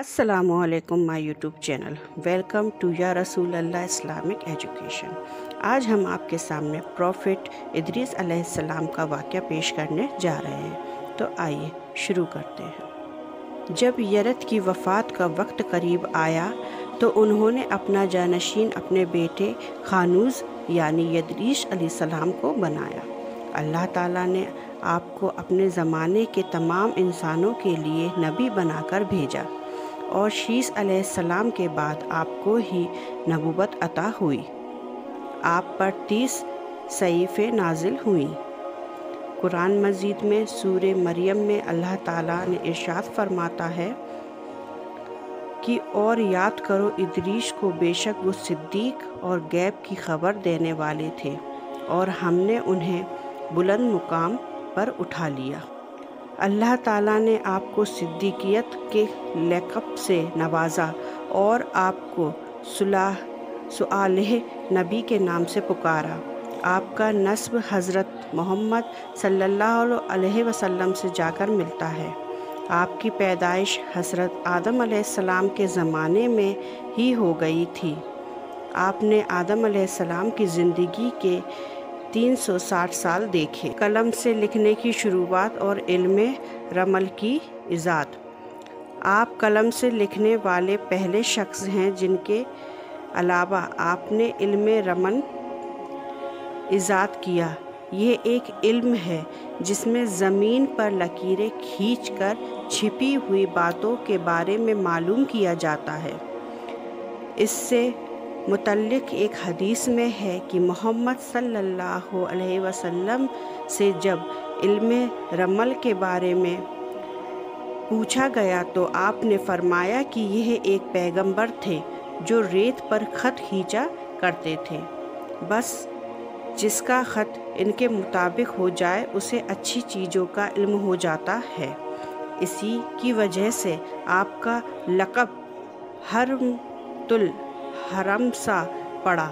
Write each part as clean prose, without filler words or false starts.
السلام علیکم my YouTube channel, welcome to یا رسول اللہ اسلامک ایجوکیشن۔ آج ہم آپ کے سامنے پروفٹ ادریس علیہ السلام کا واقعہ پیش کرنے جا رہے ہیں، تو آئیے شروع کرتے ہیں۔ جب یرد کی وفات کا وقت قریب آیا تو انہوں نے اپنا جانشین اپنے بیٹے خانوز یعنی ادریس علیہ السلام کو بنایا۔ اللہ تعالیٰ نے آپ کو اپنے زمانے کے تمام انسانوں کے لیے نبی بنا کر بھیجا، اور شیس علیہ السلام کے بعد آپ کو ہی نبوت عطا ہوئی۔ آپ پر 30 صحیفے نازل ہوئیں۔ قرآن مجید میں سورہ مریم میں اللہ تعالیٰ نے ارشاد فرماتا ہے کہ اور یاد کرو ادریس کو، بے شک وہ صدیق اور غیب کی خبر دینے والے تھے، اور ہم نے انہیں بلند مقام پر اٹھا لیا۔ اللہ تعالیٰ نے آپ کو صدیقیت کے لقب سے نوازا اور آپ کو صالح نبی کے نام سے پکارا۔ آپ کا نسب حضرت محمد صلی اللہ علیہ وسلم سے جا کر ملتا ہے۔ آپ کی پیدائش حضرت آدم علیہ السلام کے زمانے میں ہی ہو گئی تھی۔ آپ نے آدم علیہ السلام کی زندگی کے 360 سال دیکھے۔ قلم سے لکھنے کی شروعات اور علم رمل کی ایجاد۔ آپ قلم سے لکھنے والے پہلے شخص ہیں جن کے علاوہ آپ نے علم رمل ایجاد کیا۔ یہ ایک علم ہے جس میں زمین پر لکیریں کھینچ کر چھپی ہوئی باتوں کے بارے میں معلوم کیا جاتا ہے۔ اس سے متعلق ایک حدیث میں ہے کہ محمد صلی اللہ علیہ وسلم سے جب علم رمل کے بارے میں پوچھا گیا تو آپ نے فرمایا کہ یہ ایک پیغمبر تھے جو ریت پر خط کھینچا کرتے تھے، بس جس کا خط ان کے مطابق ہو جائے اسے اچھی چیزوں کا علم ہو جاتا ہے۔ اسی کی وجہ سے آپ کا لقب حرمۃ الحرمسا پڑا،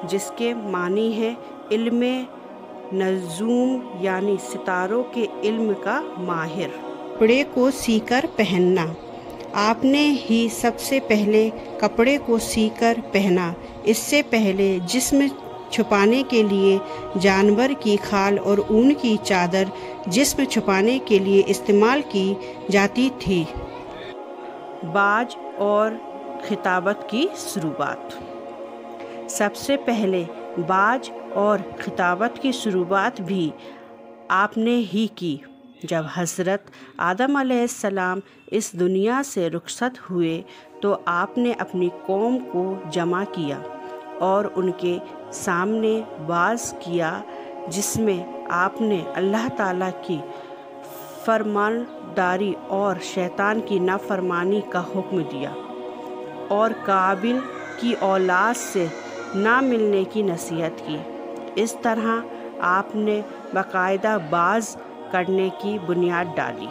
جس کے معنی ہے علم نجوم یعنی ستاروں کے علم کا ماہر۔ کپڑے کو سی کر پہننا۔ آپ نے ہی سب سے پہلے کپڑے کو سی کر پہنا۔ اس سے پہلے جسم چھپانے کے لیے جانور کی کھال اور اون کی چادر جسم چھپانے کے لیے استعمال کی جاتی تھی۔ باج اور خطابت کی شروعات۔ سب سے پہلے باج اور خطابت کی شروعات بھی آپ نے ہی کی۔ جب حضرت آدم علیہ السلام اس دنیا سے رخصت ہوئے تو آپ نے اپنی قوم کو جمع کیا اور ان کے سامنے واعظ کیا، جس میں آپ نے اللہ تعالیٰ کی فرمانداری اور شیطان کی نافرمانی کا حکم دیا، اور قابل کی اولاد سے نہ ملنے کی نصیحت کی۔ اس طرح آپ نے باقاعدہ باز کرنے کی بنیاد ڈالی۔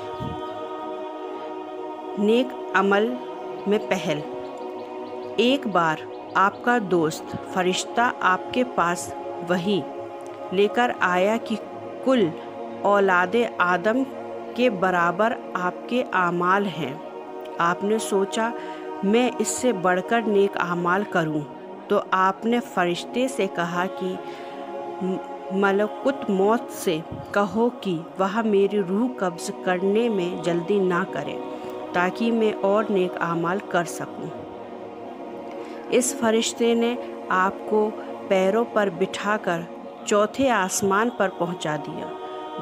نیک عمل میں پہل۔ ایک بار آپ کا دوست فرشتہ آپ کے پاس وحی لے کر آیا کہ کل اولاد آدم کے برابر آپ کے اعمال ہیں۔ آپ نے سوچا میں اس سے بڑھ کر نیک اعمال کروں، تو آپ نے فرشتے سے کہا کہ ملکوت موت سے کہو کہ وہ میری روح قبض کرنے میں جلدی نہ کرے تاکہ میں اور نیک اعمال کر سکوں۔ اس فرشتے نے آپ کو پیروں پر بٹھا کر چوتھے آسمان پر پہنچا دیا۔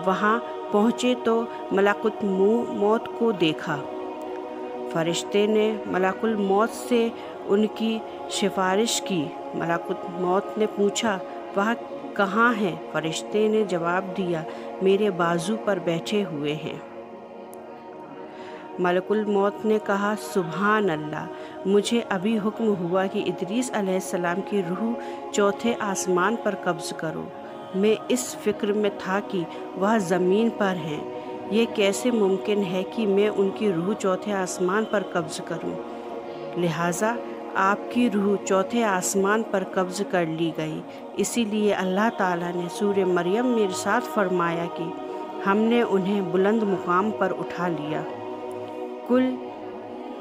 وہاں پہنچے تو ملکوت موت کو دیکھا۔ فرشتے نے ملک الموت سے ان کی سفارش کی۔ ملکوت موت نے پوچھا وہ کہاں ہیں؟ فرشتے نے جواب دیا میرے بازو پر بیٹھے ہوئے ہیں۔ ملک الموت نے کہا سبحان اللہ، مجھے ابھی حکم ہوا کہ ادریس علیہ السلام کی روح چوتھے آسمان پر قبض کرو۔ میں اس فکر میں تھا کہ وہ زمین پر ہیں، یہ کیسے ممکن ہے کہ میں ان کی روح چوتھے آسمان پر قبض کروں؟ لہٰذا آپ کی روح چوتھے آسمان پر قبض کر لی گئی۔ اسی لیے اللہ تعالیٰ نے سورہ مریم میں ارشاد فرمایا کہ ہم نے انہیں بلند مقام پر اٹھا لیا۔